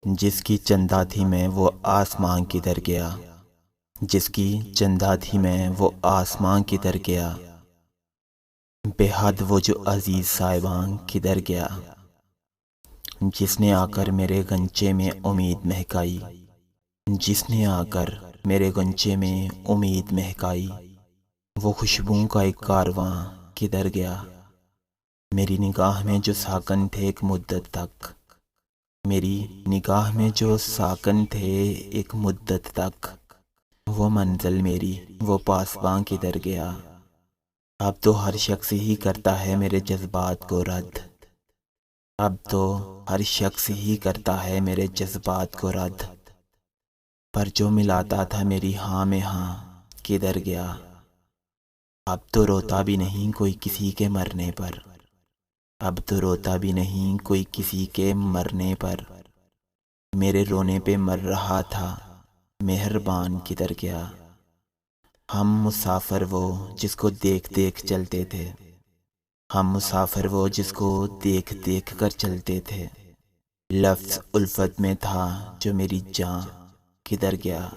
جس کی چندہ تھی میں وہ آسمان کدھر گیا، جس کی چندہ تھی میں وہ آسمان کدھر گیا، بے حد وہ جو عزیز صاحبان کدھر گیا، جس نے آ کر میرے گنچے میں امید مہکائی، جس نے آ کر میرے گنچے میں امید مہکائی، وہ خوشبو کا ایک کارواں کدھر گیا، میری نگاہ میں جو ساکن تھے ایک مدت تک، میری نگاہ میں جو ساکن تھے ایک مدت تک، وہ منزل میری وہ پاسباں کدھر گیا، اب تو ہر شخص ہی کرتا ہے میرے جذبات کو رد، اب تو ہر شخص ہی کرتا ہے میرے جذبات کو رد، پر جو ملاتا تھا میری ہاں میں ہاں کدھر گیا، اب تو روتا بھی نہیں کوئی کسی کے مرنے پر، اب تو روتا بھی نہیں کوئی کسی کے مرنے پر، میرے رونے پہ مر رہا تھا مہربان کدھر گیا، ہم مسافر وہ جس کو دیکھ دیکھ چلتے تھے، ہم مسافر وہ جس کو دیکھ دیکھ کر چلتے تھے، لفظ الفت میں تھا جو میری جان کدھر گیا۔